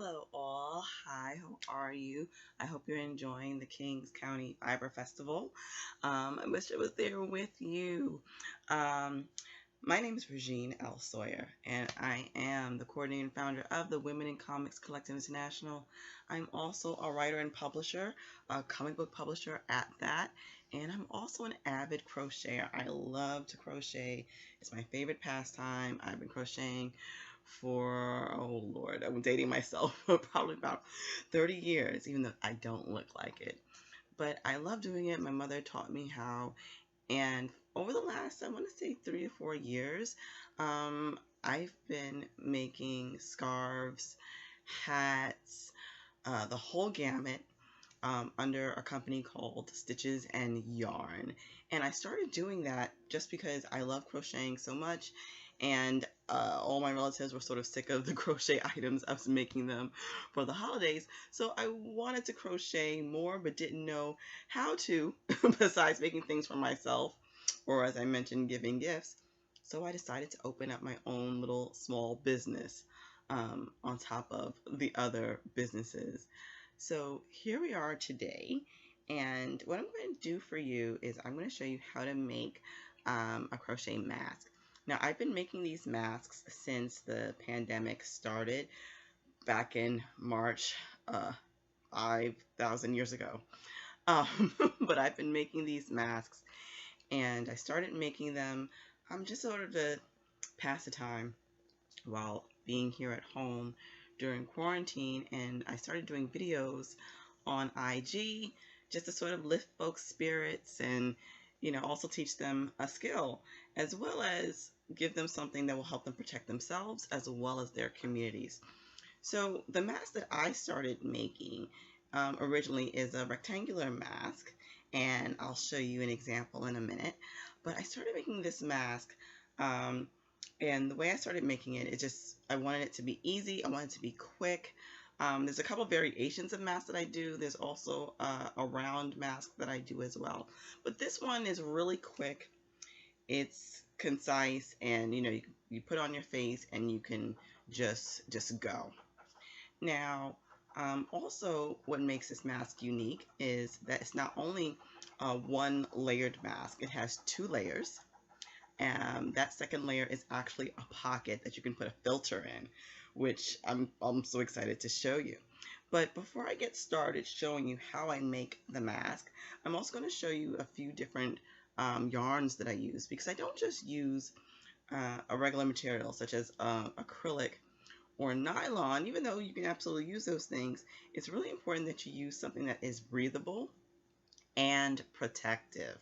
Hello all. Hi, how are you? I hope you're enjoying the Kings County Fiber Festival. I wish I was there with you. Um, my name is Regine Sawyer, and I am the coordinator and founder of the Women in Comics Collective International. I'm also a writer and publisher, a comic book publisher at that, and I'm also an avid crocheter. I love to crochet. It's my favorite pastime. I've been crocheting for, oh Lord, I'm dating myself, probably about 30 years, even though I don't look like it. But I love doing it. My mother taught me how, and over the last, I want to say 3 to 4 years, I've been making scarves, hats, the whole gamut, under a company called Stitches and Yarn. And I started doing that just because I love crocheting so much, and all my relatives were sort of sick of the crochet items I was making them for the holidays. So I wanted to crochet more, but didn't know how to, besides making things for myself, or as I mentioned, giving gifts. So I decided to open up my own little small business, on top of the other businesses. So here we are today, and what I'm going to do for you is I'm going to show you how to make a crochet mask. Now, I've been making these masks since the pandemic started back in March, 5,000 years ago. But I've been making these masks, and I started making them just sort of to pass the time while being here at home during quarantine, and I started doing videos on IG just to sort of lift folks' spirits and, also teach them a skill, as well as give them something that will help them protect themselves as well as their communities. So the mask that I started making originally is a rectangular mask, and I'll show you an example in a minute. But I started making this mask, and the way I started making it, I wanted it to be easy. I wanted it to be quick. There's a couple of variations of masks that I do. There's also a round mask that I do as well. But this one is really quick. It's concise, and you put it on your face and you can just go. Now, also what makes this mask unique is that it's not only a one layered mask, it has two layers. And that second layer is actually a pocket that you can put a filter in, which I'm so excited to show you. But before I get started showing you how I make the mask, I'm also going to show you a few different yarns that I use, because I don't just use a regular material such as acrylic or nylon. Even though you can absolutely use those things, it's really important that you use something that is breathable and protective.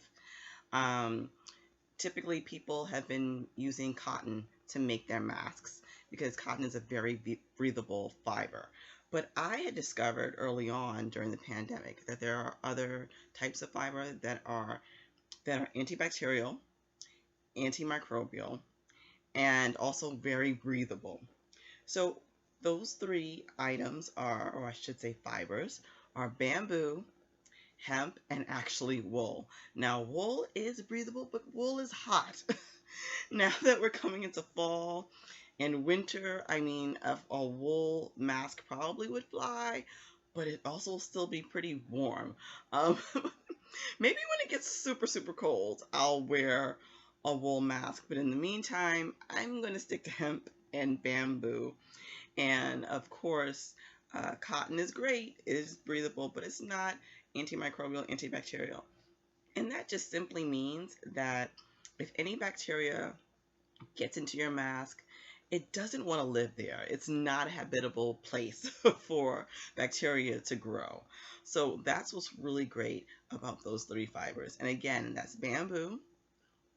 Typically, people have been using cotton to make their masks because cotton is a very breathable fiber. But I had discovered early on during the pandemic that there are other types of fiber that are antibacterial, antimicrobial, and also very breathable. So those three items are, or I should say fibers, are bamboo, hemp, and actually wool. Now, wool is breathable, but wool is hot. Now that we're coming into fall and winter, I mean, a wool mask probably would fly, but it also will still be pretty warm. Maybe when it gets super, super cold, I'll wear a wool mask, but in the meantime, I'm going to stick to hemp and bamboo. And of course, cotton is great, it is breathable, but it's not antimicrobial, antibacterial. And that just simply means that if any bacteria gets into your mask, it doesn't want to live there. It's not a habitable place for bacteria to grow. So that's what's really great about those three fibers. And again, that's bamboo,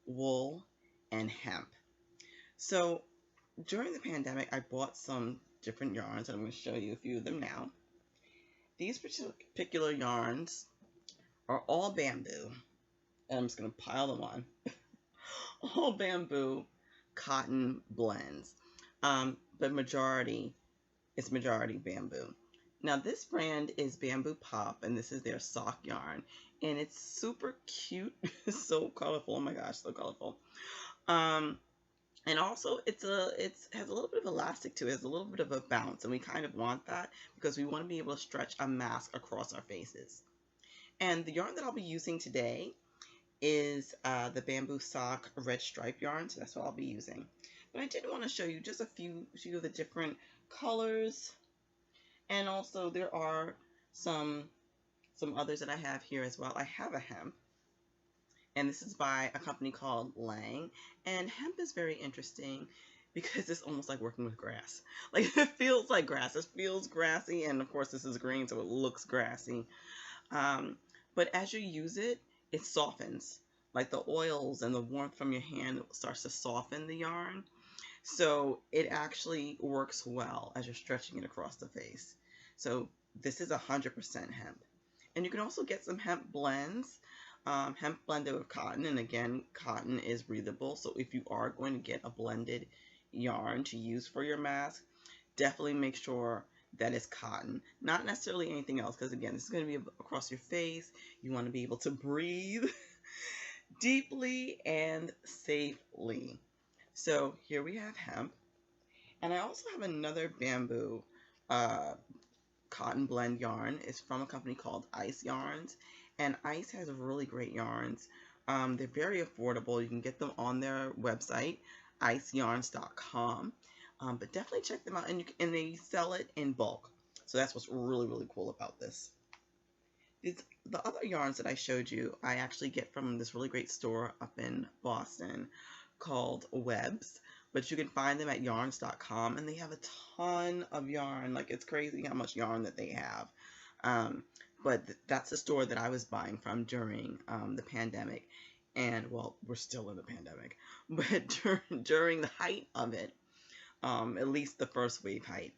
wool, and hemp. So during the pandemic, I bought some different yarns, and I'm going to show you a few of them now. These particular yarns are all bamboo, and I'm just going to pile them on. All bamboo cotton blends, but it's majority bamboo. Now this brand is Bamboo Pop, and this is their sock yarn, and it's super cute. So colorful. Oh my gosh, so colorful. And also it has a little bit of elastic to it. It's a little bit of a bounce, and we kind of want that because we want to be able to stretch a mask across our faces. And the yarn that I'll be using today is the bamboo sock red stripe yarn, so that's what I'll be using. But I did want to show you just a few of the different colors, and also there are some others that I have here as well. I have a hemp, and this is by a company called Lang. And hemp is very interesting because it's almost like working with grass. Like it feels like grass. It feels grassy, and of course this is green, so it looks grassy. But as you use it, it softens. Like the oils and the warmth from your hand starts to soften the yarn. So it actually works well as you're stretching it across the face. So this is 100% hemp. And you can also get some hemp blends, hemp blended with cotton. And again, cotton is breathable. So if you are going to get a blended yarn to use for your mask, definitely make sure that it's cotton, not necessarily anything else, because again, this is going to be across your face. You want to be able to breathe deeply and safely. So here we have hemp, and I also have another bamboo cotton blend yarn. It's from a company called Ice Yarns, and Ice has really great yarns. They're very affordable. You can get them on their website, iceyarns.com. But definitely check them out, and they sell it in bulk. So that's what's really, really cool about this. The other yarns that I showed you, I actually get from this really great store up in Boston called Webs. But you can find them at yarns.com, and they have a ton of yarn. Like, it's crazy how much yarn that they have. But that's the store that I was buying from during the pandemic. And, well, we're still in the pandemic. But during the height of it, at least the first wave height,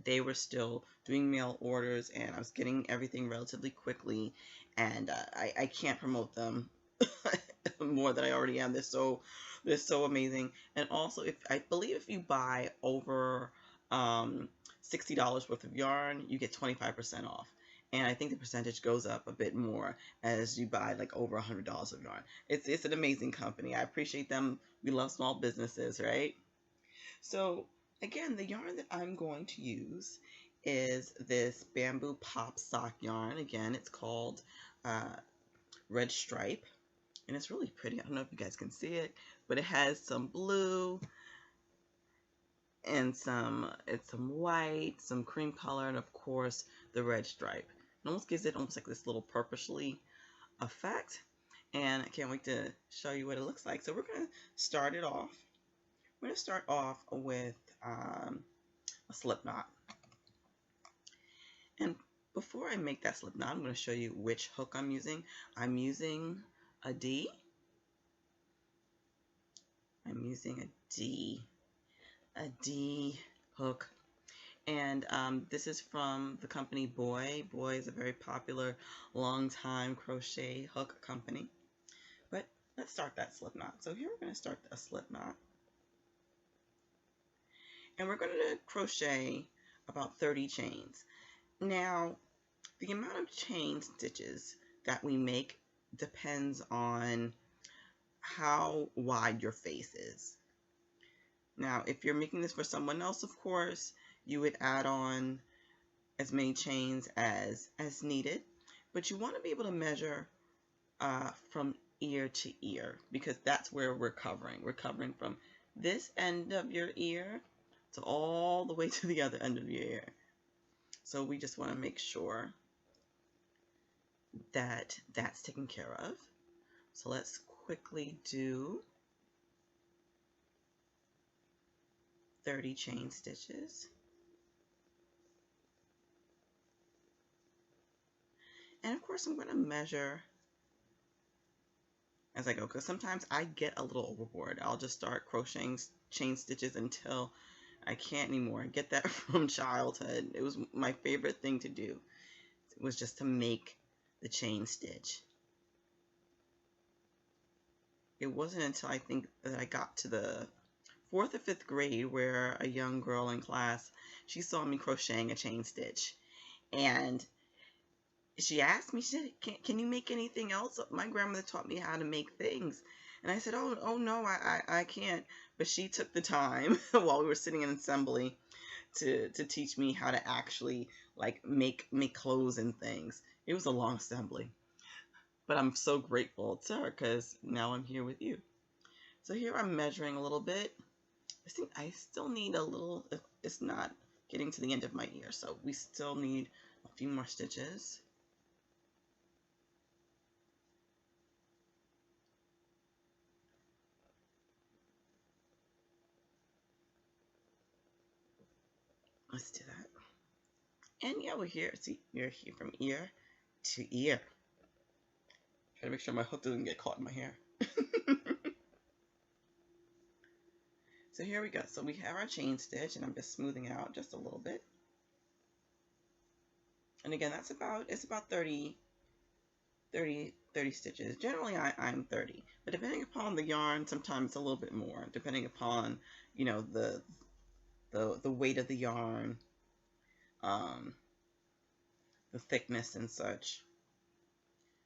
they were still doing mail orders, and I was getting everything relatively quickly, and I can't promote them more than I already am. They're so amazing. And also, I believe if you buy over $60 worth of yarn, you get 25% off. And I think the percentage goes up a bit more as you buy like over $100 of yarn. It's an amazing company. I appreciate them. We love small businesses, right? So again, the yarn that I'm going to use is this bamboo pop sock yarn. Again, it's called Red Stripe, and it's really pretty. I don't know if you guys can see it, but it has some blue and some white, some cream color, and of course the red stripe. It almost gives it almost like this little purplishly effect, and I can't wait to show you what it looks like. So we're going to start it off. We're going to start off with a slip knot. And before I make that slip knot, I'm going to show you which hook I'm using. I'm using a D. I'm using a D hook. And this is from the company Boy. Boy is a very popular, long-time crochet hook company. But let's start that slip knot. So here we're going to start a slip knot. And we're going to crochet about 30 chains. Now, the amount of chain stitches that we make depends on how wide your face is. Now, if you're making this for someone else, of course, you would add on as many chains as needed, but you want to be able to measure from ear to ear, because that's where we're covering. We're covering from this end of your ear to all the way to the other end of your ear. So we just want to make sure that that's taken care of. So let's quickly do 30 chain stitches. And of course I'm going to measure as I go, because sometimes I get a little overboard. I'll just start crocheting chain stitches until I can't anymore. I get that from childhood. It was my favorite thing to do. It was just to make the chain stitch. It wasn't until I think that I got to the 4th or 5th grade where a young girl in class, she saw me crocheting a chain stitch, and she asked me, she said, can you make anything else? My grandmother taught me how to make things. And I said, oh no, I can't. But she took the time while we were sitting in assembly to teach me how to actually like make clothes and things. It was a long assembly, but I'm so grateful to her because now I'm here with you. So here I'm measuring a little bit. I think I still need a little, it's not getting to the end of my ear, so we still need a few more stitches. Let's do that. And yeah, we're here. See, we're here from ear to ear. Try to make sure my hook doesn't get caught in my hair. So here we go. So we have our chain stitch, and I'm just smoothing out just a little bit. And again, that's about, it's about 30 stitches. Generally, I'm 30, but depending upon the yarn, sometimes it's a little bit more, depending upon, you know, the weight of the yarn, the thickness and such.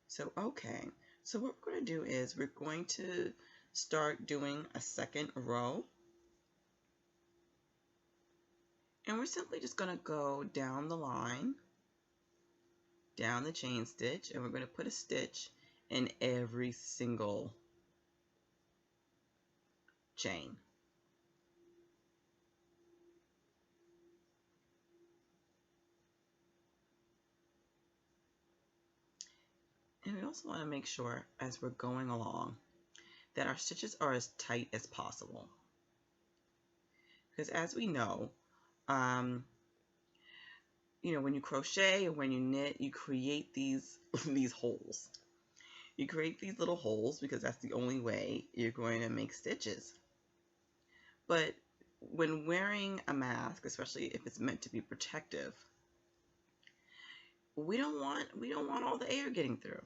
So, okay. So what we're going to do is we're going to start doing a second row. And we're simply just going to go down the line, down the chain stitch, and we're going to put a stitch in every single chain. And we also want to make sure as we're going along that our stitches are as tight as possible. Because as we know, you know, when you crochet or when you knit, you create these holes. You create these little holes because that's the only way you're going to make stitches. But when wearing a mask, especially if it's meant to be protective, we don't want all the air getting through.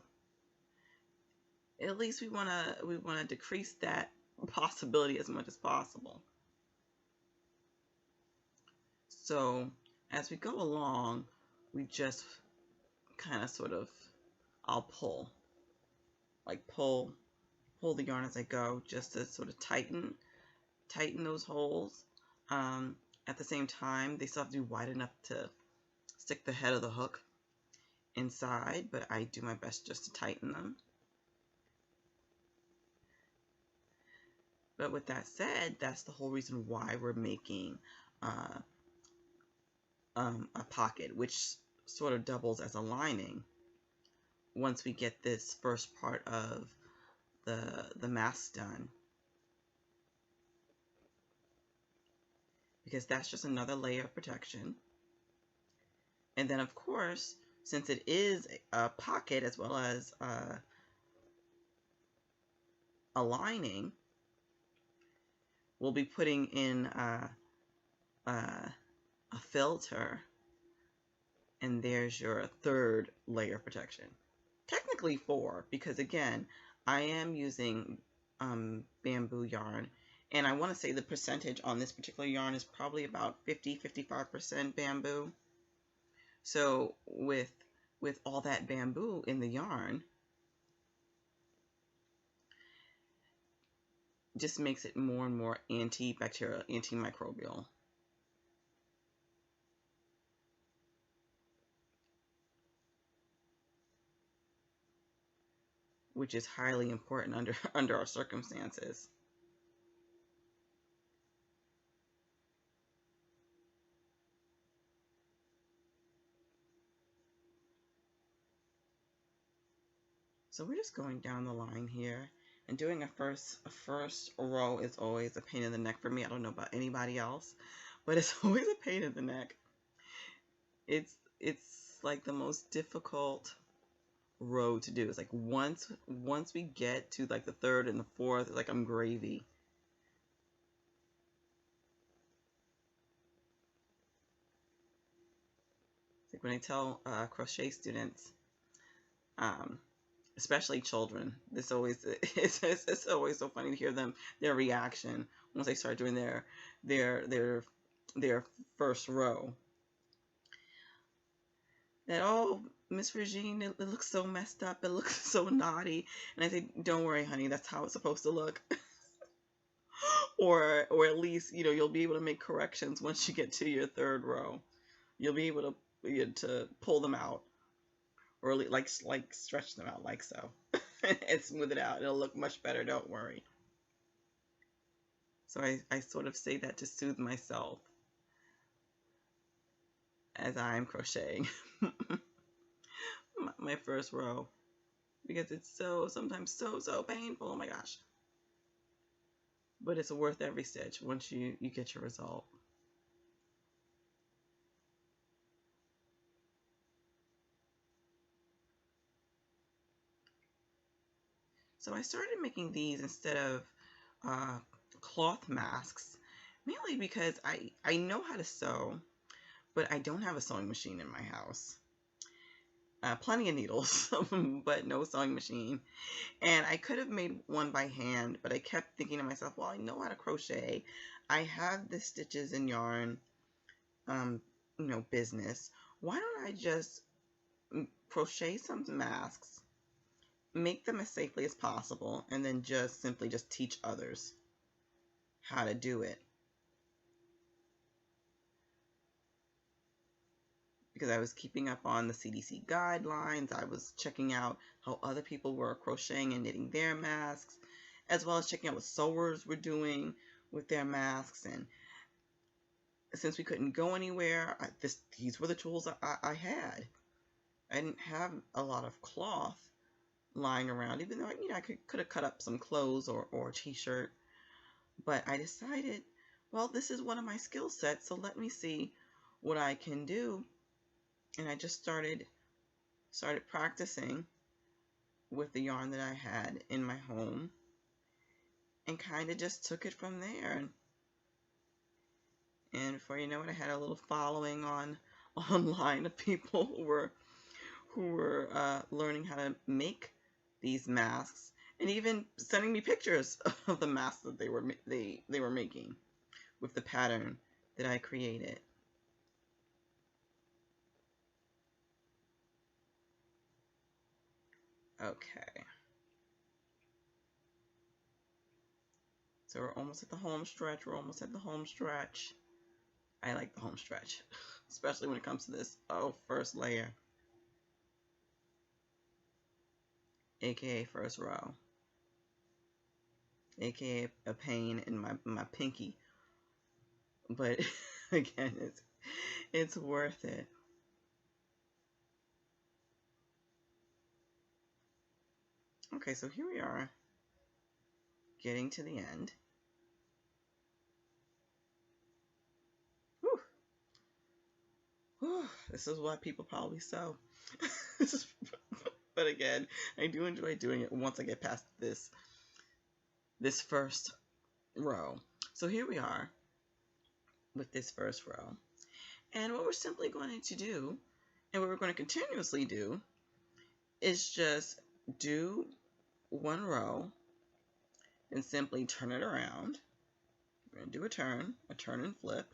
At least we want to decrease that possibility as much as possible. So as we go along, we just kind of sort of, I'll pull the yarn as I go, just to sort of tighten those holes. At the same time, they still have to be wide enough to stick the head of the hook inside, but I do my best just to tighten them. But with that said, that's the whole reason why we're making a pocket, which sort of doubles as a lining once we get this first part of the mask done, because that's just another layer of protection. And then of course, since it is a pocket as well as a lining, we'll be putting in a filter, and there's your third layer of protection. Technically 4, because again, I am using bamboo yarn, and I want to say the percentage on this particular yarn is probably about 50–55% bamboo. So with all that bamboo in the yarn, just makes it more and more antibacterial, antimicrobial. Which is highly important under our circumstances. So we're just going down the line here, and doing a first row is always a pain in the neck for me. I don't know about anybody else, but it's always a pain in the neck. It's like the most difficult row to do. It's like once we get to like the third and the fourth, it's like I'm gravy. It's like when I tell crochet students, especially children, it's always so funny to hear their reaction once they start doing their first row. That, oh, Miss Regine, it looks so messed up. It looks so naughty. And I say, don't worry, honey, that's how it's supposed to look. or at least, you know, you'll be able to make corrections once you get to your third row. You'll be able to pull them out, or like stretch them out like so, and smooth it out. It'll look much better. Don't worry. So I sort of say that to soothe myself as I'm crocheting my first row, because it's sometimes so painful. Oh my gosh. But it's worth every stitch once you get your result. So I started making these instead of cloth masks, mainly because I know how to sew, but I don't have a sewing machine in my house. Plenty of needles, but no sewing machine. And I could have made one by hand, but I kept thinking to myself, well, I know how to crochet. I have the Stitches and Yarn, you know, business. Why don't I just crochet some masks, make them as safely as possible, and then simply teach others how to do it. Because I was keeping up on the CDC guidelines, I was checking out how other people were crocheting and knitting their masks, as well as checking out what sewers were doing with their masks. And since we couldn't go anywhere, these were the tools I had. I didn't have a lot of cloth lying around, even though, you know, I could have cut up some clothes or a t-shirt. But I decided, well, this is one of my skill sets, so let me see what I can do. And I just started practicing with the yarn that I had in my home, and kind of just took it from there. And before you know it, I had a little following online of people who were learning how to make these masks, and even sending me pictures of the masks that they were making with the pattern that I created. Okay. So we're almost at the home stretch. I like the home stretch, especially when it comes to this first layer, aka first row, aka a pain in my pinky. But again, it's worth it. Okay, so here we are, getting to the end. Whew. Whew. This is why people probably sew. But again, I do enjoy doing it once I get past this first row. So here we are with this first row. And what we're simply going to do, and what we're going to continuously do, is just do one row and simply turn it around. We're going to do a turn and flip,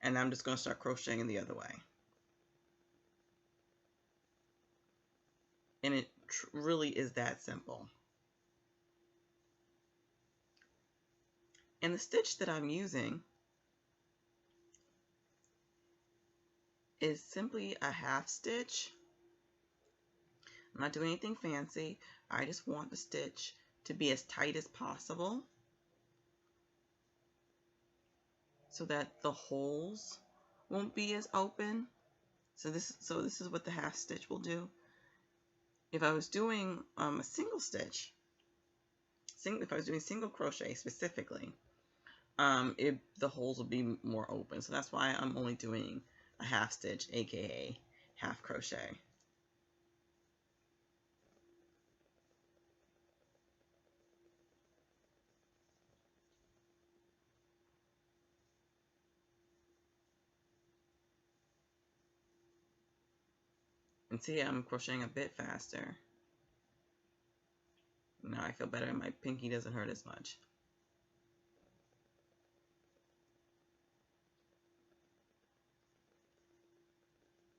and I'm just going to start crocheting the other way. And it really is that simple. And the stitch that I'm using is simply a half stitch. I'm not doing anything fancy. I just want the stitch to be as tight as possible so that the holes won't be as open. So this is what the half stitch will do. If I was doing a single stitch, if I was doing single crochet specifically, the holes will be more open. So that's why I'm only doing a half stitch, aka half crochet. And see, I'm crocheting a bit faster. Now I feel better and my pinky doesn't hurt as much.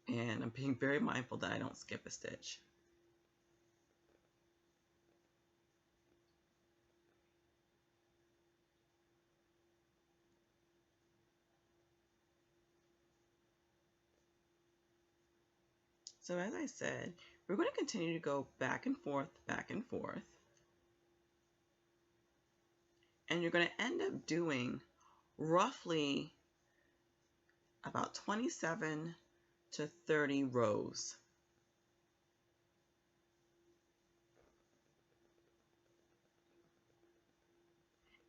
And I'm being very mindful that I don't skip a stitch. So as I said, we're going to continue to go back and forth, and you're going to end up doing roughly about 27 to 30 rows.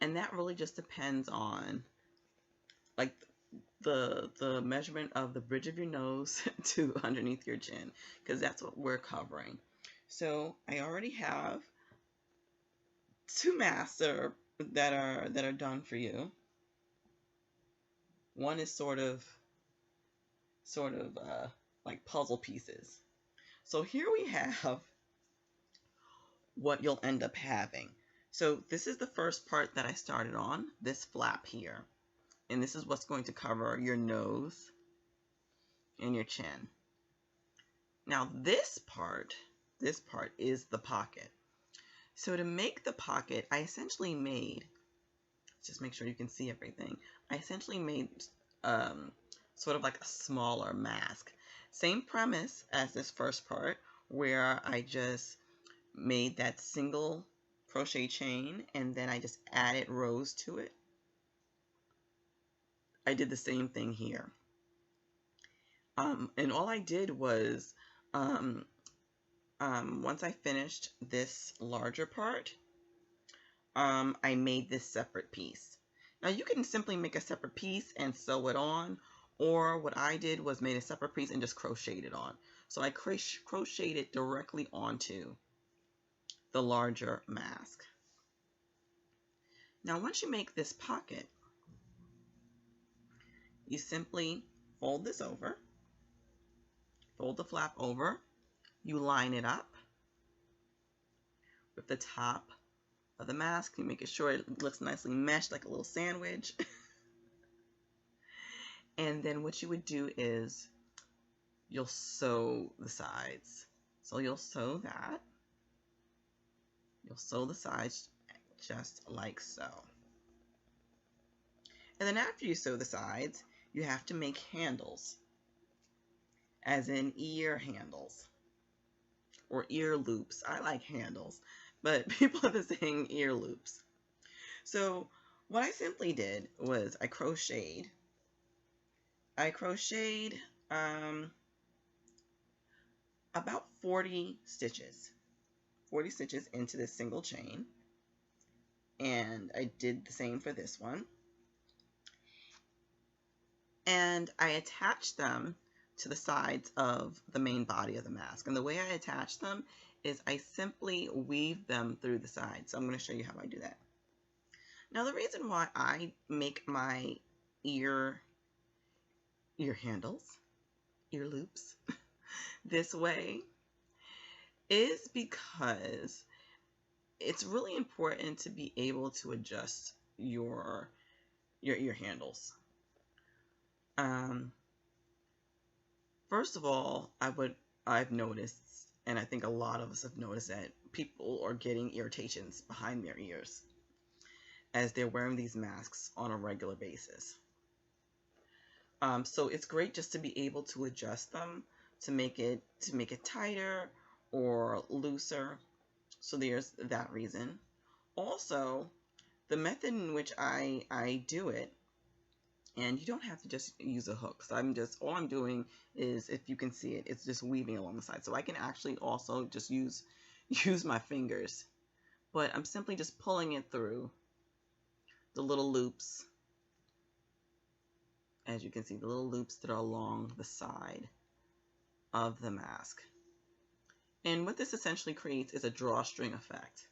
And that really just depends on like the measurement of the bridge of your nose to underneath your chin, because that's what we're covering. So I already have 2 masks that are done for you. One is sort of like puzzle pieces. So here we have what you'll end up having. So this is the first part that I started on, this flap here. And this is what's going to cover your nose and your chin. Now this part is the pocket. So to make the pocket, I essentially made, just make sure you can see everything, I essentially made sort of like a smaller mask. Same premise as this first part, where I just made that single crochet chain and then I just added rows to it. I did the same thing here. And all I did was, once I finished this larger part, I made this separate piece. Now you can simply make a separate piece and sew it on, or what I did was made a separate piece and just crocheted it on. So I crocheted it directly onto the larger mask. Now once you make this pocket, you simply fold this over, fold the flap over, you line it up with the top of the mask, you make sure it looks nicely meshed like a little sandwich. And then what you would do is you'll sew the sides. So you'll sew that. You'll sew the sides just like so. And then after you sew the sides, you have to make handles, as in ear handles or ear loops. I like handles, but people have been saying ear loops. So what I simply did was I crocheted about 40 stitches into this single chain, and I did the same for this one, and I attached them to the sides of the main body of the mask. And the way I attach them is I simply weave them through the sides. So I'm going to show you how I do that. Now the reason why I make my ear handles, ear loops, this way is because it's really important to be able to adjust your ear handles. First of all, I've noticed, and I think a lot of us have noticed, that people are getting irritations behind their ears as they're wearing these masks on a regular basis. So it's great just to be able to adjust them to make it tighter or looser. So there's that reason. Also, the method in which I do it, and you don't have to just use a hook. So all I'm doing is, if you can see it, it's just weaving along the side. So I can actually also just use my fingers, but I'm simply just pulling it through the little loops. As you can see, the little loops that are along the side of the mask. And what this essentially creates is a drawstring effect.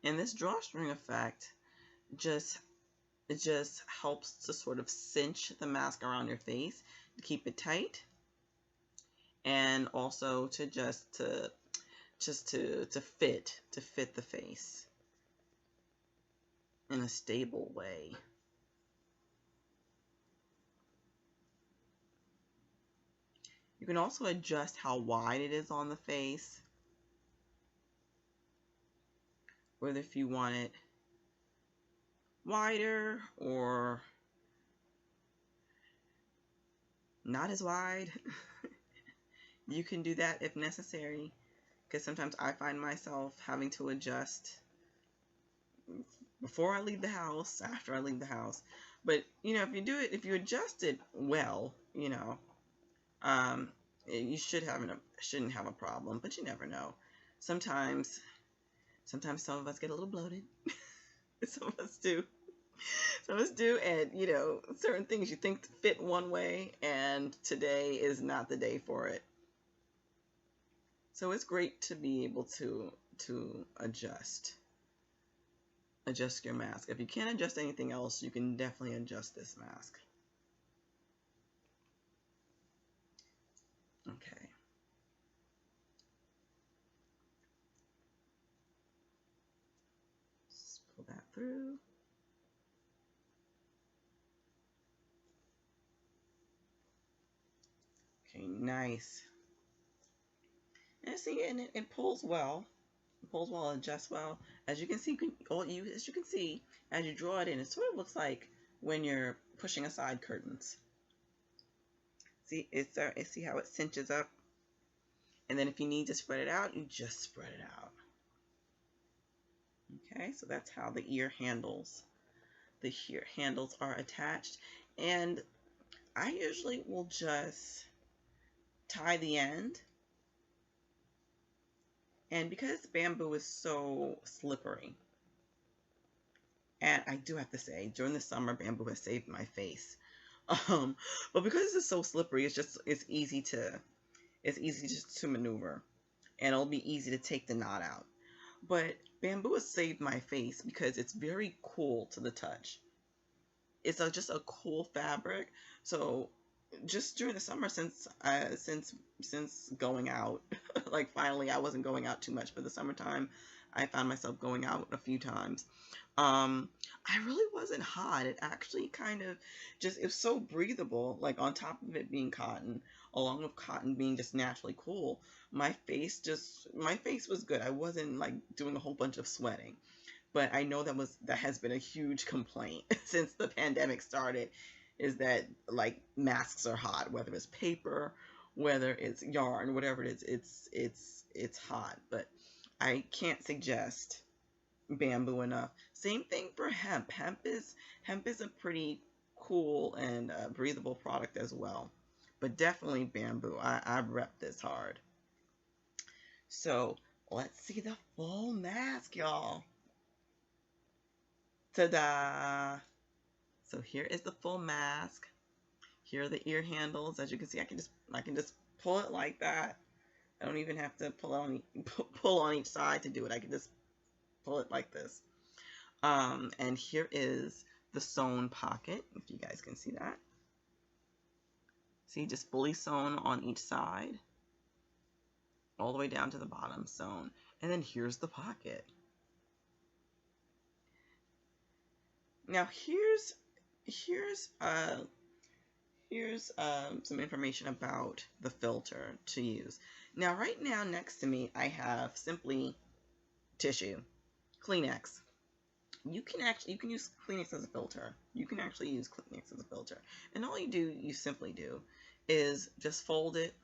And this drawstring effect just helps to sort of cinch the mask around your face to keep it tight, and also to fit the face in a stable way. You can also adjust how wide it is on the face, whether if you want it wider or not as wide. You can do that if necessary, because sometimes I find myself having to adjust before I leave the house, after I leave the house. But, you know, if you do it, if you adjust it well, you know, you shouldn't have a problem, but you never know. Sometimes some of us get a little bloated. Some of us do. Some of us do, and, you know, certain things you think fit one way, and today is not the day for it. So it's great to be able to adjust your mask. If you can't adjust anything else, you can definitely adjust this mask. Okay. Just pull that through. Okay, nice. And see, and it pulls well. It pulls well, adjusts well. As you can see, as you draw it in, it sort of looks like when you're pushing aside curtains. See, see how it cinches up? And then if you need to spread it out, you just spread it out. Okay, so that's how the ear handles are attached. And I usually will just tie the end. And because bamboo is so slippery, and I do have to say, during the summer, bamboo has saved my face. But because it's so slippery, it's easy just to maneuver, and it'll be easy to take the knot out. But bamboo has saved my face because it's very cool to the touch. It's just a cool fabric. So just during the summer, since going out, like finally I wasn't going out too much, but the summertime I found myself going out a few times. I really wasn't hot. It actually kind of it was so breathable, like on top of it being cotton, along with cotton being just naturally cool, my face was good. I wasn't like doing a whole bunch of sweating. But I know that has been a huge complaint since the pandemic started, is that like masks are hot, whether it's paper, whether it's yarn, whatever it is, it's hot. But I can't suggest bamboo enough. Same thing for hemp. Hemp is a pretty cool and breathable product as well. But definitely bamboo. I've repped this hard. So let's see the full mask, y'all. Ta-da! So here is the full mask. Here are the ear handles. As you can see, I can just pull it like that. I don't even have to pull on each side to do it. I can just pull it like this. And here is the sewn pocket, if you guys can see that. See, just fully sewn on each side, all the way down to the bottom sewn. And then here's the pocket. Now here's some information about the filter to use. Now right now next to me I have simply tissue, Kleenex. You can use Kleenex as a filter. You can actually use Kleenex as a filter. And all you simply do is just fold it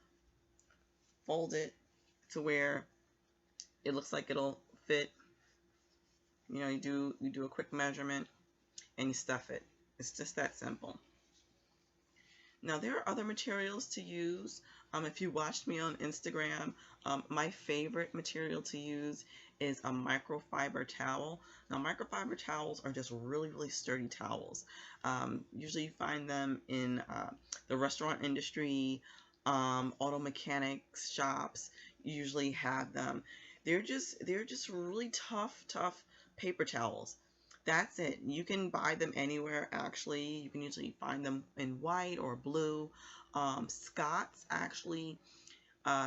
to where it looks like it'll fit. You know, you do a quick measurement and you stuff it. It's just that simple. Now there are other materials to use. If you watched me on Instagram, my favorite material to use is a microfiber towel. Now microfiber towels are just really sturdy towels. Usually you find them in the restaurant industry, auto mechanics shops usually have them. They're just really tough paper towels. That's it. You can buy them anywhere, actually. You can usually find them in white or blue. Scott's actually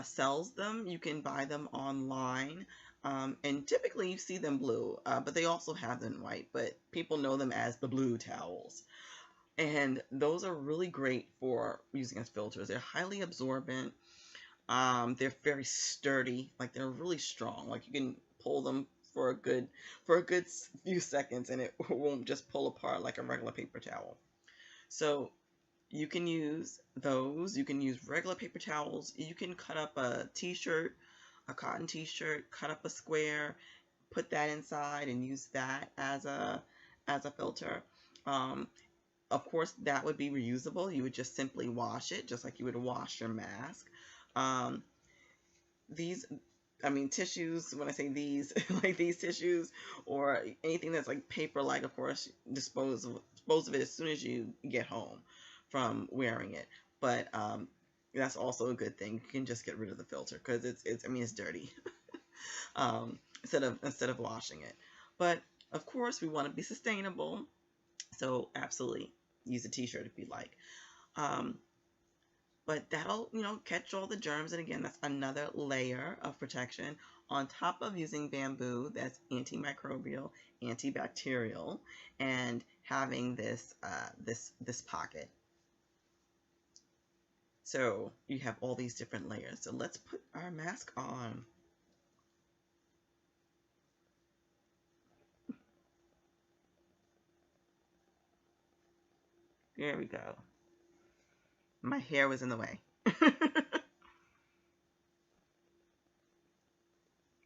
sells them. You can buy them online. And typically you see them blue, but they also have them in white. But people know them as the blue towels. And those are really great for using as filters. They're highly absorbent. They're very sturdy, like they're really strong. Like you can pull them for a good few seconds, and it won't just pull apart like a regular paper towel. So you can use those. You can use regular paper towels. You can cut up a t-shirt, a cotton t-shirt, cut up a square, put that inside, and use that as a filter. Um, of course, that would be reusable. You would just simply wash it, just like you would wash your mask. Um, these I mean tissues, when I say these, like these tissues or anything that's like paper, like, of course, dispose of it as soon as you get home from wearing it. But that's also a good thing. You can just get rid of the filter because it's I mean, it's dirty. Instead of washing it. But of course, we want to be sustainable, so absolutely use a t-shirt if you like. um, but that'll, catch all the germs. And again, that's another layer of protection on top of using bamboo that's antimicrobial, antibacterial, and having this pocket. So you have all these different layers. So let's put our mask on. There we go. My hair was in the way.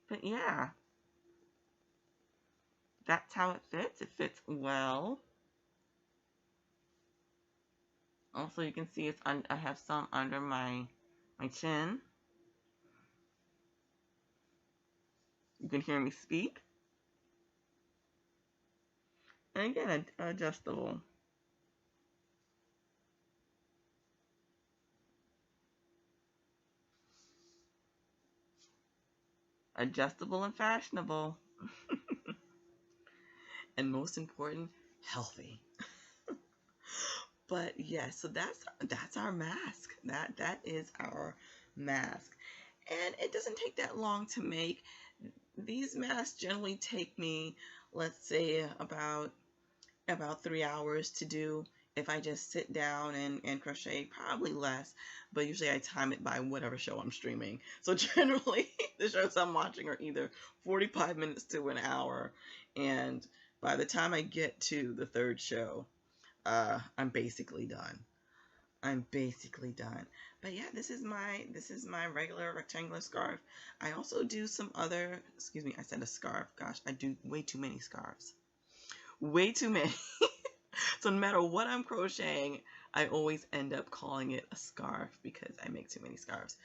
But yeah, that's how it fits. It fits well. Also, you can see I have some under my chin. You can hear me speak. And again, adjustable. Adjustable and fashionable. And most important, healthy. But yes, so that's our mask. That is our mask. And it doesn't take that long to make. These masks generally take me, let's say, about 3 hours to do. If I just sit down and crochet, probably less, but usually I time it by whatever show I'm streaming. So generally, the shows I'm watching are either 45 minutes to an hour, and by the time I get to the third show, I'm basically done. I'm basically done. But yeah, this is my regular rectangular scarf. I also do some other, excuse me, I said a scarf. Gosh, I do way too many scarves. Way too many. So no matter what I'm crocheting, I always end up calling it a scarf because I make too many scarves.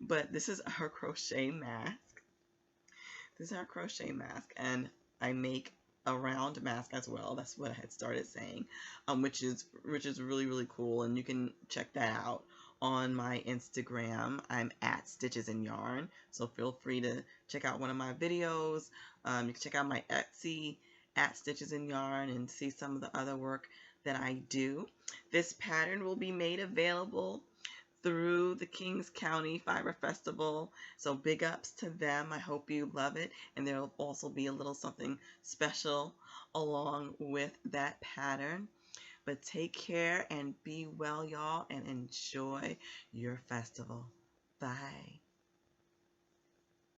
But this is our crochet mask. This is our crochet mask, and I make a round mask as well. That's what I had started saying, which is really, really cool, and you can check that out on my Instagram. I'm at Stitches&Yarn, so feel free to check out one of my videos. You can check out my Etsy at Stitches&Yarn and see some of the other work that I do. This pattern will be made available through the Kings County Fiber Festival, so big ups to them. I hope you love it, and there will also be a little something special along with that pattern. But take care and be well, y'all, and enjoy your festival. Bye.